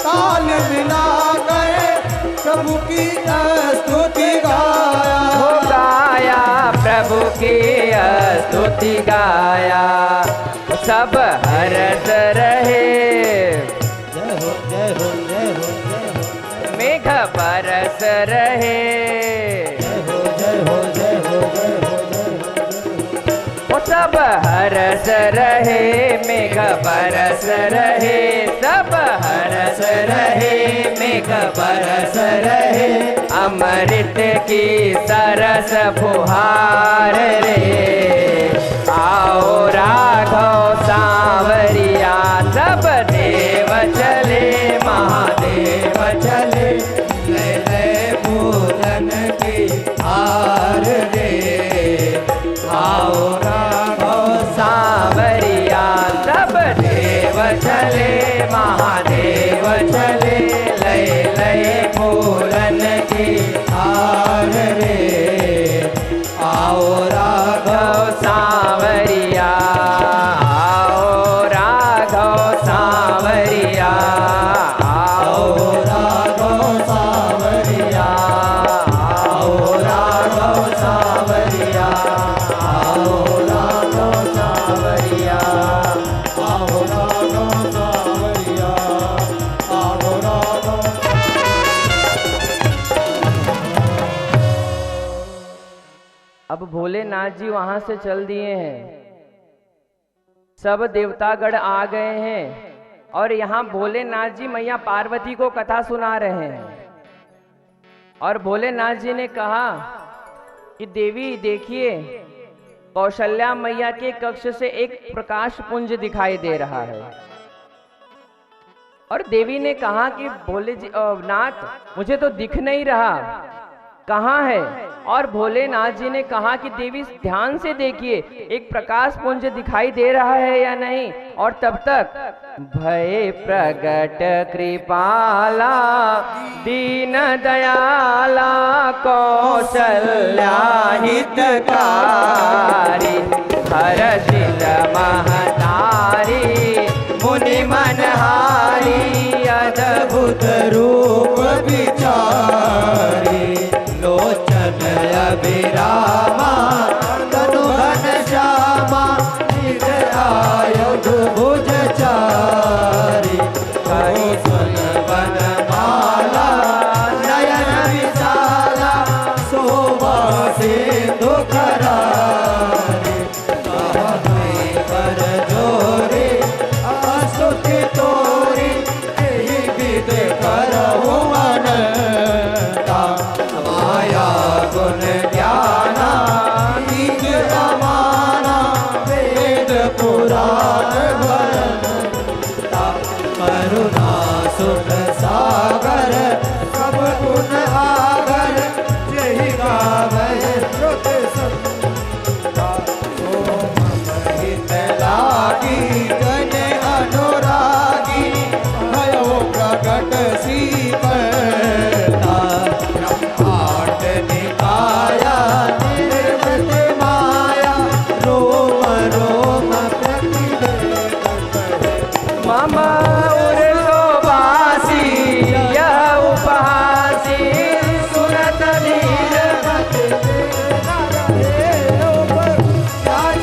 ताल मिला गए प्रभु की स्तुति गाया, हो गाया प्रभु की स्तुति गाया, सब हर्ष रहे। जय हो जय हो जय हो जय हो, मेघ बरस रहे, जय हो जय हो जय हो जय हो जय हो, वो सब हर्ष रहे, मेघ बरस रहे, सब हर्ष रहे, मेघ बरस रहे, अमृत की सरस फुहार रे, आओ राघव सांवरिया, सब देव चले महादेव चले, ले पूजन की हार रे, आओ राघव सांवरिया, सब देव चले महादेव चले, लय लय पूरन की हार रे, आओ राघव सांवरिया, आओ राघव सांवरिया, आओ राघव सांवरिया, आओ राघव सांवरिया, आओ राघव सांवरिया। आओ राघव सांवरिया, आओ राघव। अब भोलेनाथ जी वहां से चल दिए हैं, सब देवतागण आ गए हैं और यहाँ भोलेनाथ जी मैया पार्वती को कथा सुना रहे हैं। और भोलेनाथ जी ने कहा कि देवी देखिए, कौशल्या मैया के कक्ष से एक प्रकाश पुंज दिखाई दे रहा है। और देवी ने कहा कि भोले जी नाथ मुझे तो दिख नहीं रहा, कहाँ है? और भोलेनाथ जी ने कहा कि देवी ध्यान से देखिए, एक प्रकाश पुंज दिखाई दे रहा है या नहीं। और तब तक भय प्रगट कृपाला दीन दयाला कौशल्या हितकारी, हर्षित महतारी मुनि मनहारी, अद्भुत रूप विचारी, लोचन अभिरामा तनु घन श्यामा, निज आयुध भुज चारी, कहीं सुन वन माला नयन विशाला, शोभा सिंधु करारी, कर जोरी स्तुति तोरी, यही विद करहु अनंता, माया गुण ज्ञाना निज अमाना, वेद पुराण भरता, करुणा सुख सागर सब गुण आगर, यही गावै श्रुति संता, सोम हित लागी जन अनुरागी, भयो प्रगट सीता, ब्रह्मांड निकाया निर्मित माया, रोम रोम प्रतिवेद मम उर्वासी यह उपहासी, सुनत धीर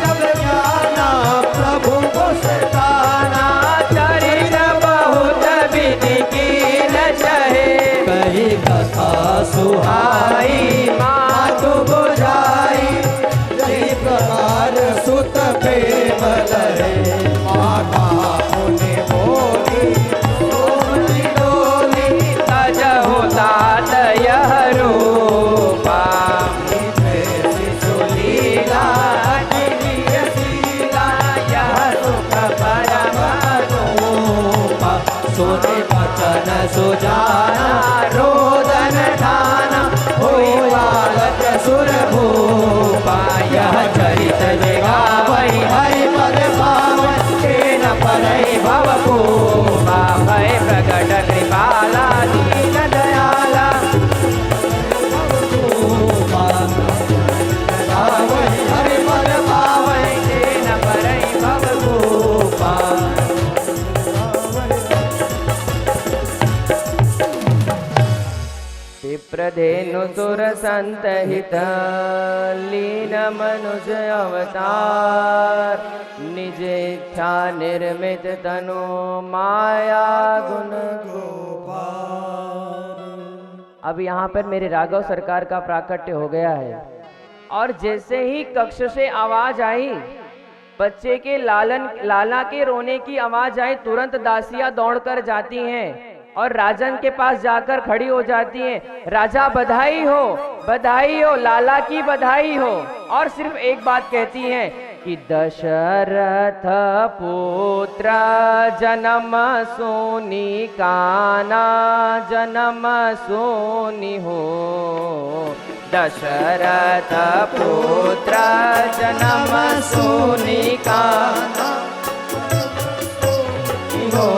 जब ज्ञाना प्रभु को सताना, चरित बहुत विधि की न चहे, कही कथा सुहाई मातु बुझाई, यही प्रकार सुत प्रेम लहे, माता मुनि बोली सोमनी डोली, तजहु तात यह रूपा, शिशु लीला अखिलीय शीला, यह सुख परम रूपा, सुनि वचन सुजाना रोदन ठाना, होई वागत सुर भूपा, यह चरित गावै हरि पद पावन के न परई भवभूपा, भय प्रगट कृपाला दीन दयाला, हरि पद पावन के न परई भवभूपा। विप्रधेनु सुर संत हित लीन मनुज अवतार निज इच्छा निर्मित तनु माया गुण गोपाल। अब यहाँ पर मेरे राघव सरकार का प्राकट्य हो गया है और जैसे ही कक्ष से आवाज आई, बच्चे के लाला के रोने की आवाज आई, तुरंत दासियां दौड़कर जाती हैं और राजन के पास जाकर खड़ी हो जाती हैं। राजा बधाई हो, लाला की बधाई हो। और सिर्फ एक बात कहती हैं कि दशरथ पुत्र जन्म सोनी काना जन्म सोनी हो। दशरथ पुत्र जन्म सोनी काना हो।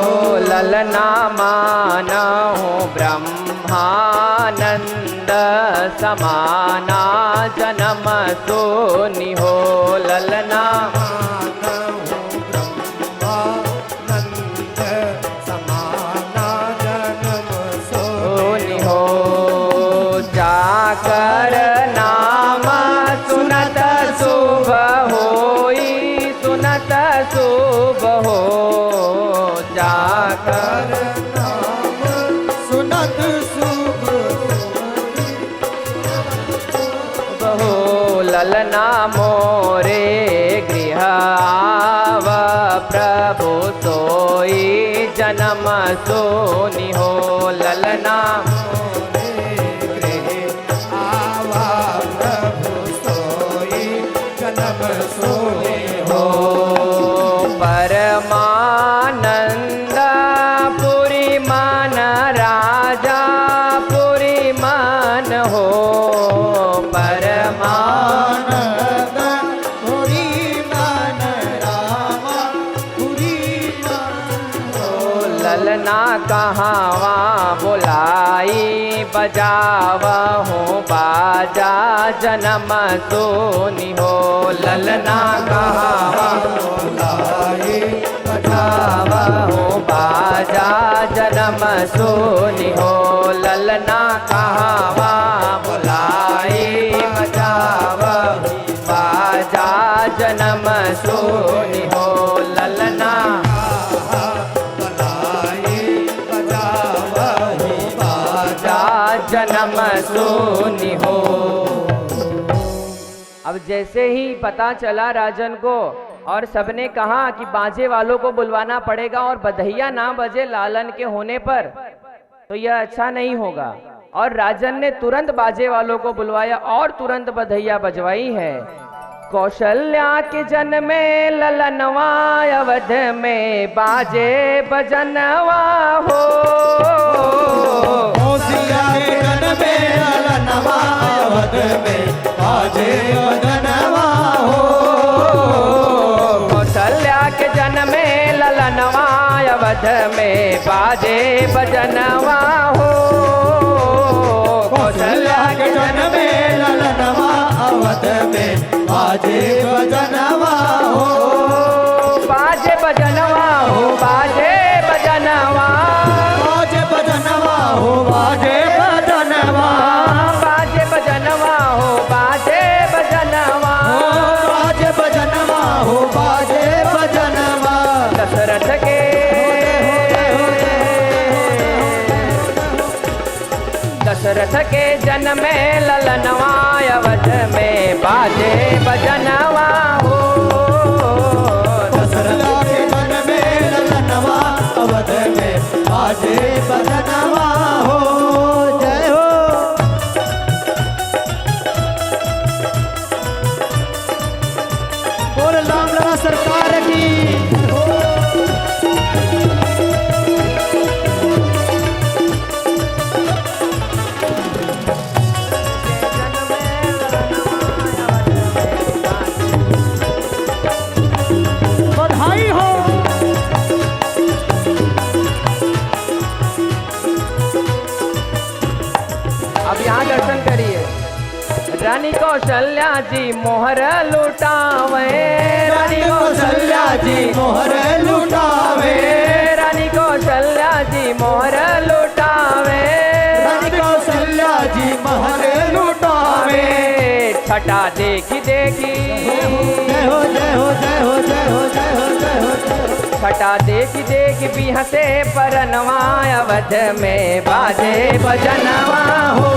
ललना माना हो ब्रह्मानंद समाना जन्म सोनी हो। ललना माना हो ब्रह्मानंद समाना जन्म सोनी हो। जाकर नाम सुनत शुभ होई, सुनत शुभ हो। जाकर नाम सुनत शुभ हो। ललना मोरे गृह आव प्रभु सोई जन्म सोनी हो। ललना परमानंद पुरी मान राजा पुरी मान हो। परमानंद पुरी मान रामा पुरी मान हो। ललना कहावा बुलाई बजावा हो बाजा जन्म सोनी हो। ललना कहावा बुलाई बजावा हो बाजा जन्म सोनी हो। ललना कहावा बुलाई बजावा बाजा जन्म सोनी हो। ललना जन्म सोनी हो। अब जैसे ही पता चला राजन को और सबने कहा कि बाजे वालों को बुलवाना पड़ेगा और बधैया ना बजे लालन के होने पर तो यह अच्छा नहीं होगा। और राजन ने तुरंत बाजे वालों को बुलवाया और तुरंत बधैया बजवाई है। कौशल्या के जन्म में ललनवा अवध में बाजे बजनवा हो। कौशल्या के जन्म में ललनवा अवध में बाजे बजनवा हो। कौशल्या के जन्म में ललनवा अवध में बाजे बजनवा हो। कौशल्या के जन्म में ललनवा अवध में बाजे बजनवा हो। बाजे बजनवा हो, बाजे बजनवा, बाजे बजनवा हो, बाजे बजनवा, बाजे बजनवा हो, बाजे बजनवा, बाजे बजनवा हो, बाजे बजनवा। दशरथ के जन्म में ललनवा अवध में बाजे बजनवा हो। दशरथ के जन्म में ललनवा अवध में बाजे बजनवा हो। जय हो। बोल राम लला सरकार की। बधाई हो। अब यहाँ दर्शन करिए। रानी कौशल्या जी मोहर लुटावे, रानी कौशल्या जी मोहर लुटावे, रानी कौशल्या जी मोहर लुटावे, रानी कौशल्या जी देखी देखी, जय हो जय हो जय हो जय हो जय हो जय हो जय हो। छटा देखी देखी भी हंसे परनवा, अवध में बाजे बजनवा हो।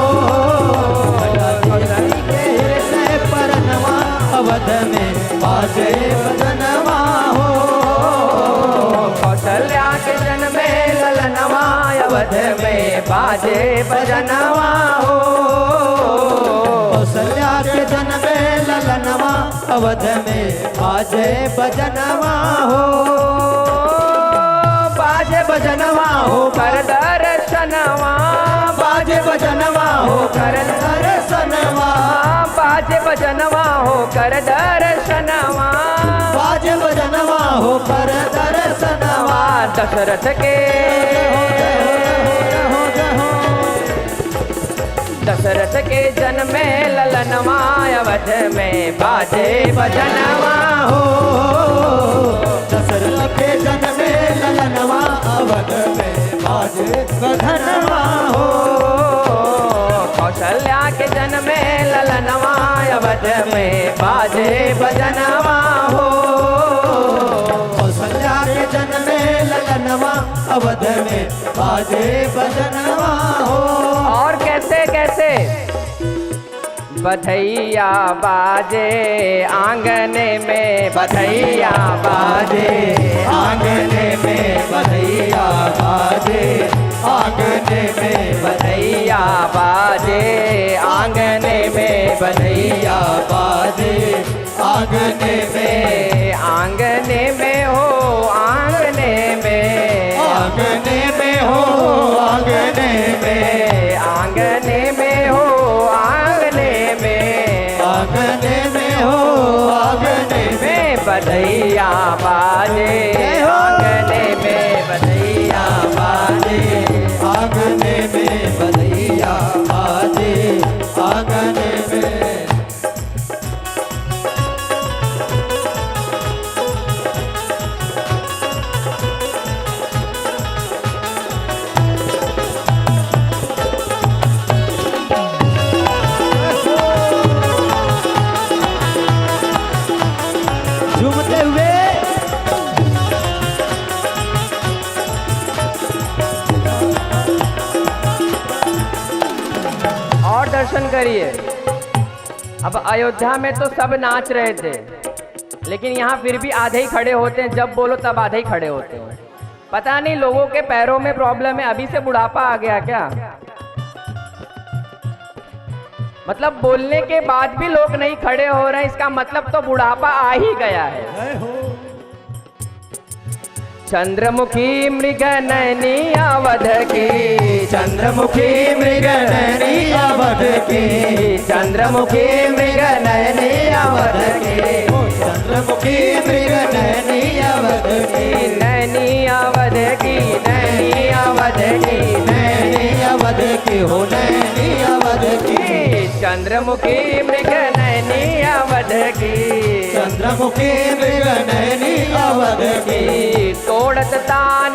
परनवा अवध में बाजे बजनवा हो। कौशल्या के जन्मे ललनवा, अवध में बाजे बजनवा हो। कौशल्या के जन्मे ललनवा, अवध में बाजे बजनवा हो। बाजे बजनवा हो कर दर्शनवा, बाजे बजनवा हो कर दर्शनवा, बाजे बजनवा हो कर दर्शनवा, बाजे बजनवा हो कर दर्शनवा। दशरथ के दशरथ के जन्मे ललनवा, अवध में बाजे बजनवा हो। दशरथ के जन्मे ललनवा, अवध में बाजे बजनवा हो। कौशल्या के जन्मे ललनवा, अवध में बाजे बजनवा हो। कौशल्या के जन्मे ललनवा, अवध में बाजे बजनवा हो। और कैसे कैसे बधैया बाजे आंगने में, बधैया बाजे आंगने में बधैया बाजे, आंगने में बधैया बाजे आंगने में, बधैया बाजे आंगने में, आंगने में हो आंगने में, आंगने में हो आंगने में, आंगने में हो आंगने में, आंगने में हो आंगने में, बधैया बाजे आंगने में, बधैया बाजे आंगने में बधैया बाजे आंगने में। झूमते हुए और दर्शन करिए। अब अयोध्या में तो सब नाच रहे थे, लेकिन यहाँ फिर भी आधे ही खड़े होते हैं, जब बोलो तब आधे ही खड़े होते हैं। पता नहीं लोगों के पैरों में प्रॉब्लम है, अभी से बुढ़ापा आ गया क्या? मतलब बोलने के बाद भी लोग नहीं खड़े हो रहे हैं, इसका मतलब तो बुढ़ापा आ ही गया है। चंद्रमुखी मृग नैनी अवध की, चंद्रमुखी मृग नैनी अवध की, चंद्रमुखी मृग नैनी अवध की, चंद्रमुखी मृग नैनी अवध की, नैनी अवध की, नैनी अवध की, नैनी अवध की हो नैनी अवध की, चंद्रमुखी मृग नैनी अवध की, चंद्रमुखी मृग नैनी अवध की। तोड़त तान,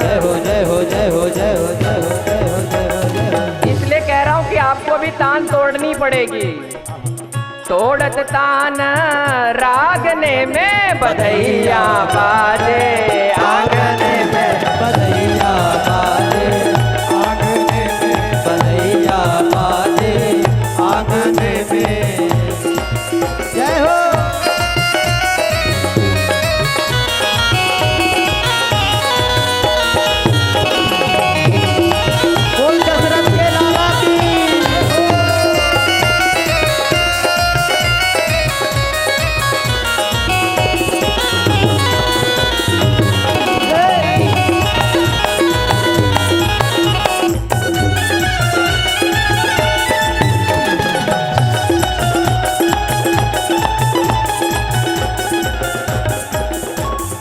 जय हो जय हो जय हो जय हो जय हो जय हो जय हो जय हो। इसलिए कह रहा हूं कि आपको भी तान तोड़नी पड़ेगी। तोड़त तान रागने में, बधैया बाजे आंगने में, बधैया बाजे आंगने में, बधैया बाजे आंगने में। जय हो बोल दशरथ के लाला की।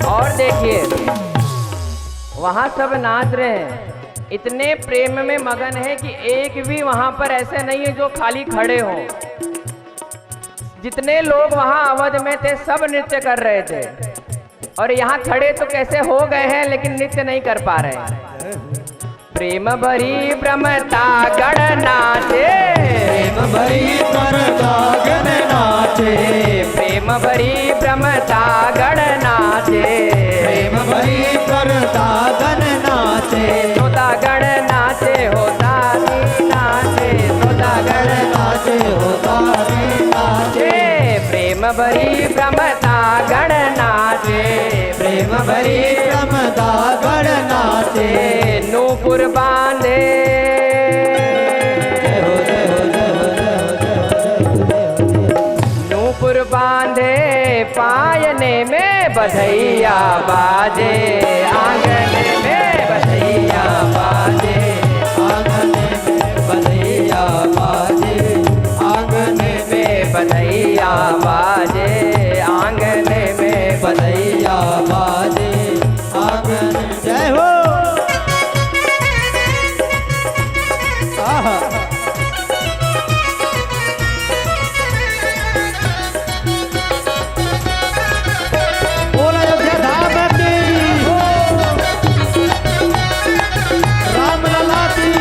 और देखिए वहां सब नाच रहे हैं, इतने प्रेम में मगन है कि एक भी वहां पर ऐसे नहीं है जो खाली खड़े हों। जितने लोग वहां अवध में थे सब नृत्य कर रहे थे, और यहाँ खड़े तो कैसे हो गए हैं लेकिन नृत्य नहीं कर पा रहे हैं। प्रेम भरी ब्रह्मता गण नाचे, प्रेम भरी परता गण नाचे, प्रेम भरी ब्रह्मता गण नाचे, प्रेम भरी परता गण नाचे, तोता गण नाचे होता नाचे, तोता गण नाचे होता रे नाचे, प्रेम भरी ब्रह्मता गण नाचे, प्रेम भरी ब्रह्मता गण नाचे, नूपुर बांधे, जय हो जय हो जय हो जय हो जय हो जय हो, नूपुर बांधे पायने में बधैया बाजे, आंगन में बधैया बाजे, आंगन में बधैया बाजे, आंगन में बधैया बाजे, आंगन में बधैया बाजे, आंगन जय हो। आहा। बोल अयोध्या धाम की, राम लला की।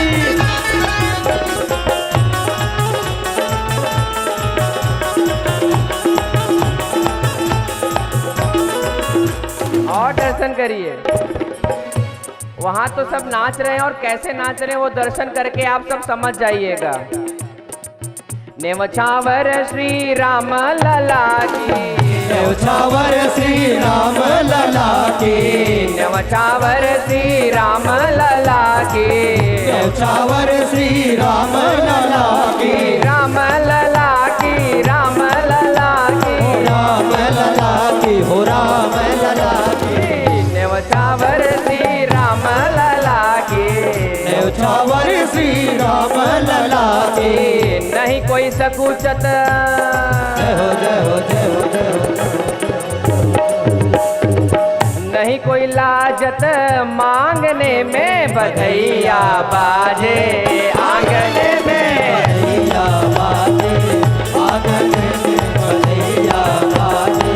और दर्शन करिए। वहां तो सब नाच रहे हैं और कैसे नाच रहे हैं वो दर्शन करके आप सब समझ जाइएगा। नेवछावर श्री राम लला की, नेवछावर श्री राम लला की, नेवछावर श्री राम लला की, नेवछावर श्री राम लला की, राम लला की, राम लला की, राम लला की, हो राम लला की, नेवछावर श्री राम लला की, नेवछावर श्री राम लला की। नहीं कोई सकुचत, जय हो जय हो जय हो जय हो। नहीं कोई लाजत मांगने में बधैया बाजे, आंगन में बधैया बाजे, आंगन में बधैया बाजे,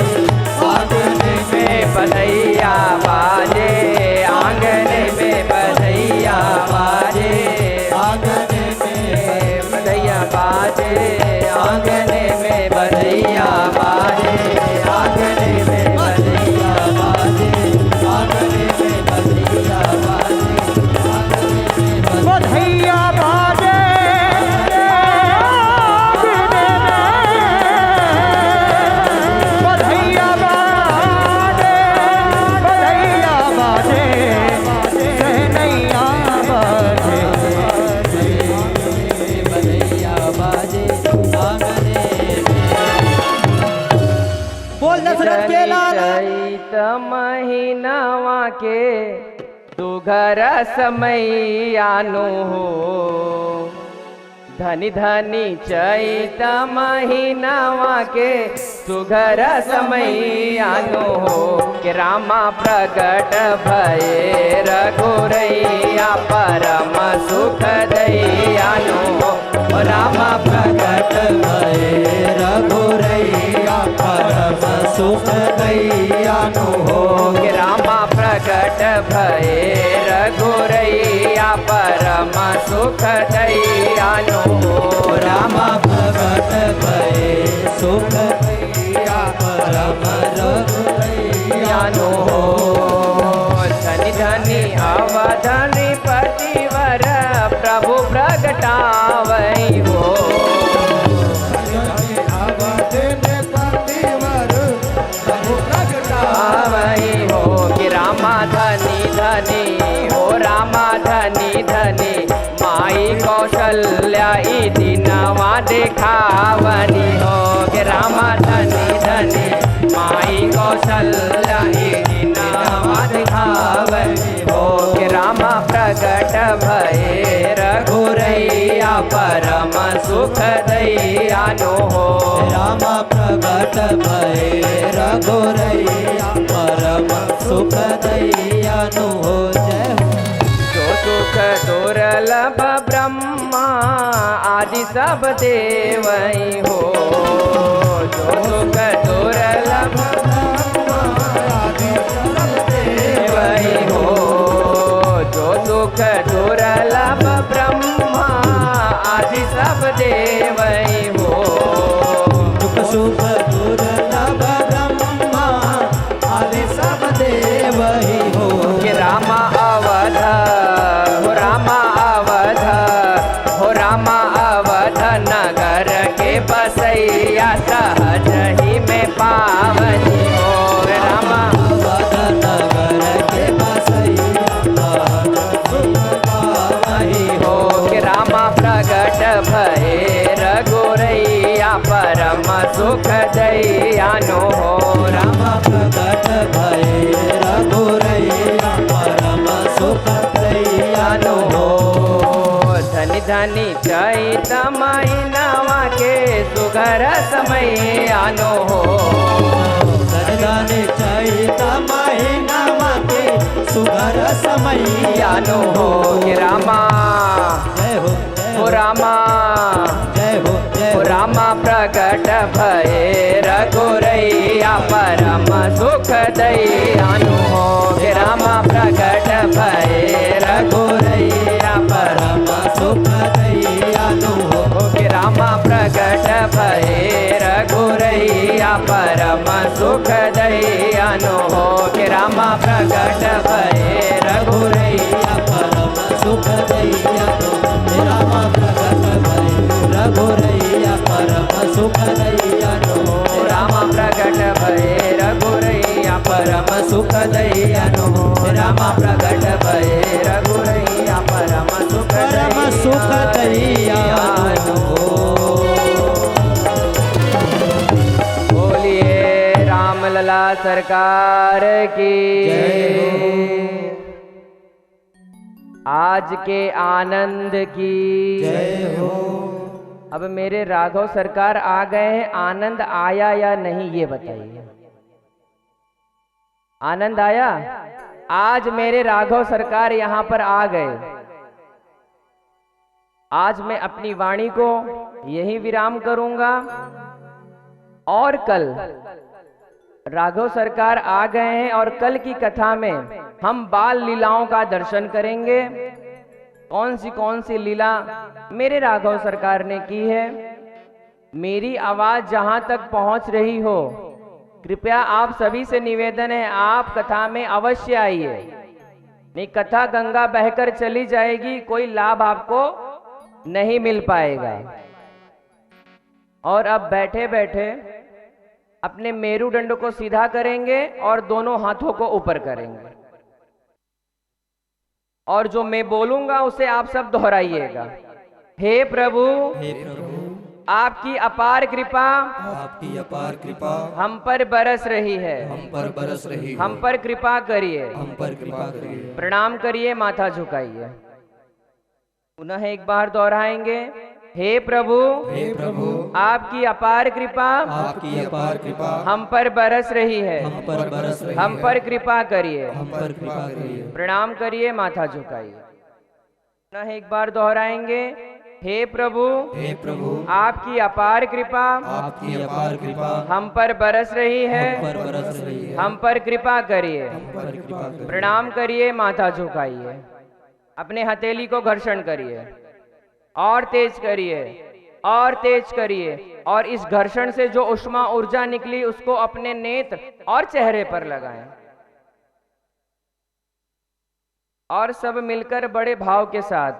आंगन में बधैया बाजे, आंगन में बधैया बाजे, आंगन में बधैया बाजे, आंगन में बधैया बाजे, आंगन में बधैया बाजे, आंगन में बधैया बाजे, बधैया बाजे, बधैया बाजे, बधैया बाजे, सहनैया बाजे, बधैया बाजे, आंगन बोल दशरथ के लाल। चैत महीनावा के तू घर समैयानो हो, धनी धनी चैत महीनावा के सुघर समैयानो हो, कि रामा प्रगट भये रघुरैया परम सुख दैयानो हो, रामा प्रगट भये रघुरैया परम सुख दैयानु हो, कि रामा प्रगट भये रघुरैया परम सुख दैयानो हो, रामा प्रगट भये सुख दैया परम रघुरैयानु हो। धनी धनी अवधनी पतिवर प्रभु प्रगटावई हो, आवई हो, कि रामा धनी धनी हो, रामा धनी धनी माई कौशल्या ई दिनवा देखावनी हो, कि रामा धनी धनी माई कौशल्या ई दिनवा देखावनी हो, कि रामा प्रगट भये रघुरैया परम सुख दैयानो हो, रामा प्रगट भये रघुरैया परम सुख दैयानु हो। जय हो। जो सुख दुर्लभ ब्रह्मा आदि सब देवई हो, जो सुख दुर्लभ ब्रह्मा आदि सब देवई हो, जो सुख दुर्लभ वही हो। कि रामा अवध हो, रामा अवध हो, रामा अवध नगर के बसैया सहज ही में पावनी हो। रामा अवध नगर के बसैया वही हो। कि रामा प्रगट भये रघुरैया परम सुख दयानु हो। रामा प्रगट भये रघुरैया परम सुख दयानु हो। धनि धनि चैत महीनावा के सुघर समय आनो हो। धनि चैत महीनावा के सुघर समय आनो हो। कि रामा जय हो, हो रामा जय हो, जय हो, रामा प्रगट भये रघुरैया परम सुख दयानु हो। कि रामा प्रगट भये रघुरैया परम सुख दयानु हो। कि रामा प्रगट भये रघुरैया परम सुख दयानु हो। कि रामा प्रगट भये रघुरैया परम सुख दयानु हो। रामा प्रगट भये रघुरैया परम सुख दयानु हो। रामा प्रगट भये रघुरैया परम सुख दयानु हो। रामा प्रगट भये रघुरैया परम सुख दयानु हो। बोलिए रामलला सरकार की आज के आनंद की जय हो। अब मेरे राघव सरकार आ गए हैं, आनंद आया या नहीं ये बताइए। आनंद आया? आज मेरे राघव सरकार यहाँ पर आ गए। आज मैं अपनी वाणी को यही विराम करूंगा और कल राघव सरकार आ गए हैं और कल की कथा में हम बाल लीलाओं का दर्शन करेंगे। कौन सी लीला मेरे राघव सरकार ने की है। मेरी आवाज जहां तक पहुंच रही हो, कृपया आप सभी से निवेदन है आप कथा में अवश्य आइए। नहीं कथा गंगा बहकर चली जाएगी, कोई लाभ आपको नहीं मिल पाएगा। और अब बैठे बैठे अपने मेरुदंड को सीधा करेंगे और दोनों हाथों को ऊपर करेंगे और जो मैं बोलूंगा उसे आप सब दोहराइएगा। हे प्रभु, आपकी अपार कृपा आपकी अपार कृपा हम पर बरस रही है। हम पर बरस रही है। हम पर कृपा करिए। हम पर कृपा करिए। प्रणाम करिए, माथा झुकाइए। पुनः एक बार दोहराएंगे। हे प्रभु, हे प्रभु, आपकी अपार कृपा आपकी अपार कृपा हम पर बरस रही है। हम पर बरस रही हम है। पर कृपा करिए। हम पर कृपा करिए। प्रणाम करिए, माथा झुकाइए। पुनः एक बार दोहराएंगे। हे प्रभु, हे प्रभु, आपकी अपार कृपा आपकी अपार कृपा हम पर बरस रही है। हम पर बरस रही है। हम पर कृपा करिए। हम पर कृपा करिए। प्रणाम करिए, माथा झुकाइए। अपने हथेली को घर्षण करिए और तेज करिए और तेज करिए और इस घर्षण से जो उष्मा ऊर्जा निकली उसको अपने नेत्र और चेहरे पर लगाएं और सब मिलकर बड़े भाव के साथ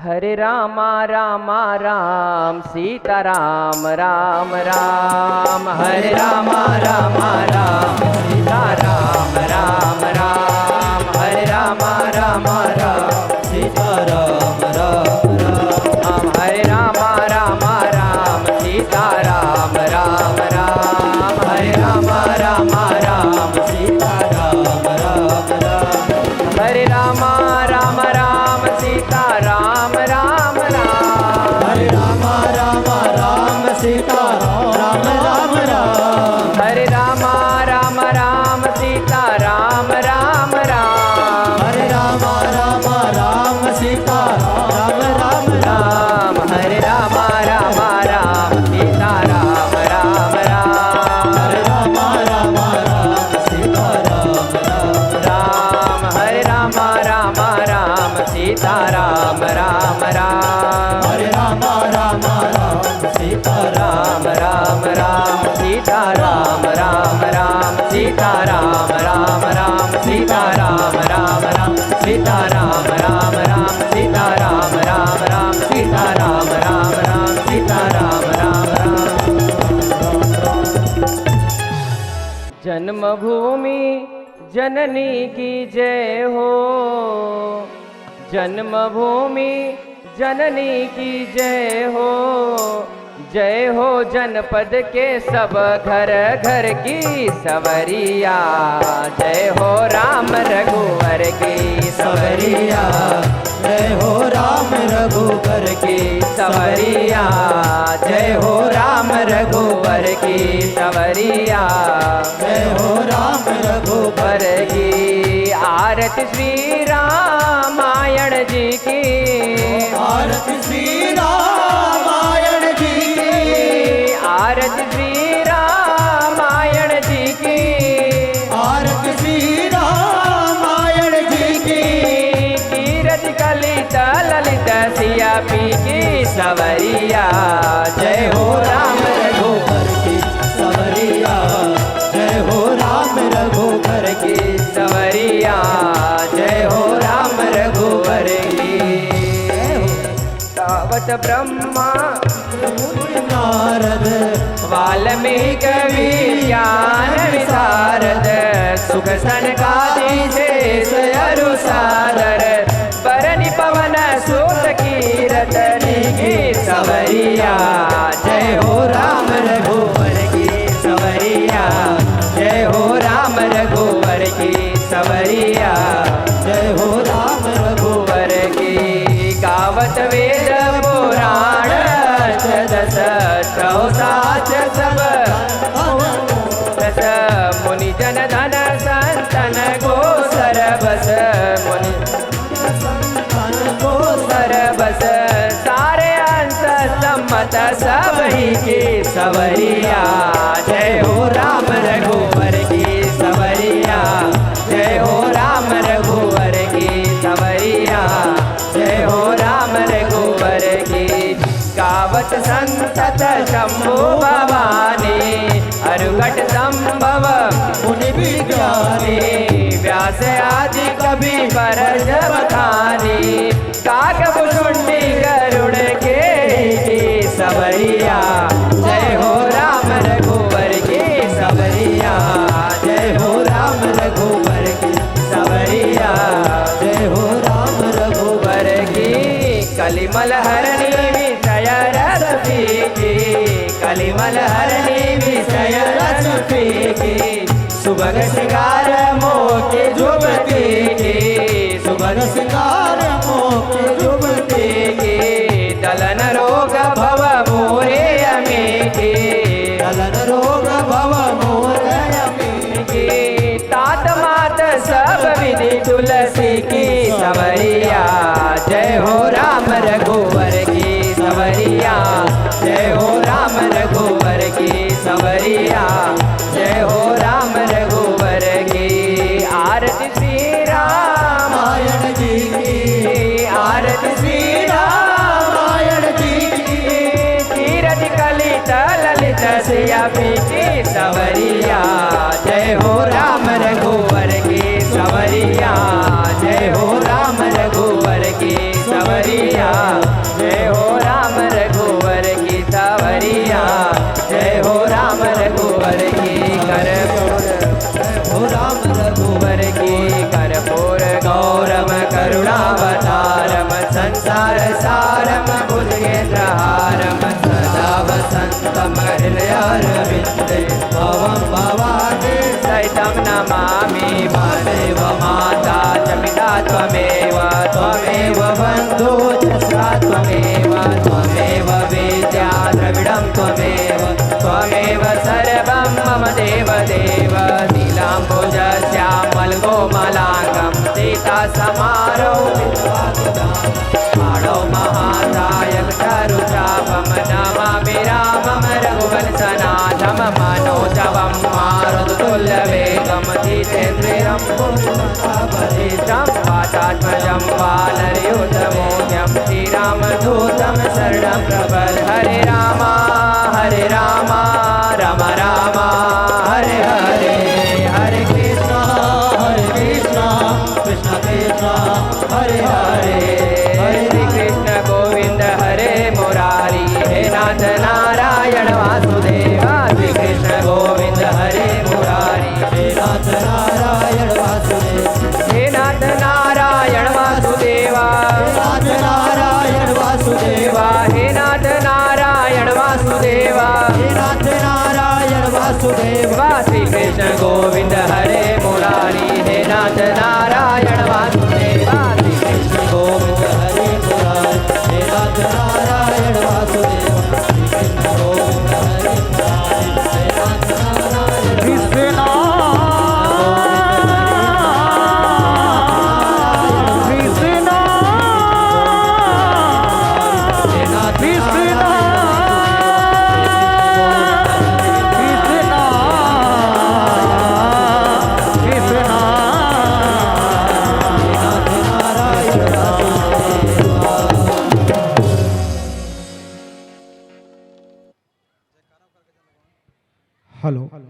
हरे रामा रामा राम सीता राम राम राम, हरे रामा रामा राम सीता राम राम राम, हरे रामा रामा राम सीता राम राम राम, हरे रामा रामा राम सीता राम राम राम, हरे रामा रामा राम सीता राम राम राम, हरे रामा राम राम सीता राम राम राम, हरे रामा रामा राम सीता राम राम राम, हरे रामा राम राम सीता राम राम राम, हरे रामा रामा राम सीता राम राम राम, हरे रामा रामा राम सीता राम राम राम, हरे रामा रामा राम सीता राम राम राम, हरे रामा रामा राम सीता राम राम राम, हरे रामा रामा राम सीता राम राम राम सीता राम राम राम सीता राम राम राम सीता सीता राम राम राम सीता राम राम राम सीता राम राम राम सीता राम राम राम। जन्मभूमि जननी की जय हो, जन्मभूमि जननी की जय हो, जय हो जनपद के सब घर घर की सवरिया, जय हो राम रघुवर की सवरिया, जय हो राम रघुवर की सवरिया, जय हो राम रघुवर की सवरिया, जय हो राम रघुवर की। आरती श्री रामायण जी की, आरती श्री रामायण जी की, आरती श्री रामायण जी की, आरती श्री रामायण जी की। कीरति कलित ललित सिया पी की सवरिया, जय हो राम रघुवर की सवरिया, जय हो राम रघुवर की सवरिया, जय हो राम रघुवर की। तावत ब्रह्मा नारद वाल्मीकि कवि ज्ञान विशारद, सुख सनकादि शेष अरु सादर, बरनि पवन सुत कीरतनी की सवरिया, जय हो राम रघुवर की सवरिया, जय हो राम रघुवर की सवरिया, जय हो राम रघुवर की। गावत वेद पुराण दस चौसाच सब दस, मुनि जन धन संतन को सरबस, मुनि को सरबस, सारे अंश सम्मत सब ही की सवरिया, जय हो राम रघुवर की सवरिया, जय हो राम रघुवर की सवरिया, जय हो राम रघुवर की। गावत संतत शंभु भवानी, अरुघट संभव मुनि विज्ञानी, व्यास आदि कवि बरस बखानी, काकभुषुंडी गरुड़ के सवरिया, जय हो राम रघुवर की सवरिया, जय हो राम रघुवर की सवरिया, जय हो राम रघुवर की। कलिमल हरणी विषय रस की, कलिमल हरणी विषय रस की, सुभग श्रृंगार मोके जुबती की, सुभग श्रृंगार मोके जुबती की, दलन रोग भव मोरे अमी की, दलन रोग भव मोरे अमी की, तात मात सब विधि तुलसी की सवरिया, जय हो राम रघुवर की सवरिया, जय हो राम रघुवर की सवरिया, जय हो राम रघुवर की। आरती श्री रामायण जी की, आरती श्री रामायण जी की, कीरति कलित ललित सिया पी की सवरिया, जय हो राम रघुवर की सवरिया, जय हो राम रघुवर की सवरिया, जय हो राम रघुवर की सवरिया, जय हो राम रघुवर की। कर्पूर हो राम रघुवर की कर्पूर गौरम करुणावतारम, संसार सारम भुजगेन्द्रहारम, सदा वसंतम हृदयारविंदे, भवं भवानी सहितं नमामि। ममेव माता च पिता त्वमेव, त्वमेव बन्धु च सखा त्वमेव, त्वमेव विद्या द्रविडं त्वमेव, त्वमेव सर्वं मम देवदेव। नीलाम्बुजश्यामलकोमलाङ्गं सीतासमारोपितवागुदां, महाकायकरुचापं नमामि रामं रघुवंशनाथं, मनोजवं मारुततुल्यवेगं जितेन्द्रियं पुरुषोत्तमपतितं, वातात्मजं वानरयूथमूल्यं श्रीरामदूतं शरणं प्रपद्ये। हरे राम राम राम हरे हरे, हरे कृष्ण कृष्ण कृष्ण कृष्ण हरे हरे श्री कृष्ण गोविंद हरे मुरारी हे नाथ नारायण वासुदेवा श्री कृष्ण गोविंद हरे मुरारी हे नाथ नारायण वासुदेव हे नाथ नारायण वासुदेवा नाथ नारायण वासुदेवा हे नाथ नारायण वासुदेवा हे नाथ नारायण वासुदेवा श्री कृष्ण गोविंद हरे मुरारी हे नाथ नारायण वासुदेवा श्री कृष्ण गोविंद हरे मुरारी हे नाथ नारायण वासुदेवा श्री कृष्ण गोविंद हरे मुरारी हे नाथ नारायण कृष्ण कृष्ण हे नाथ कृष्ण हेलो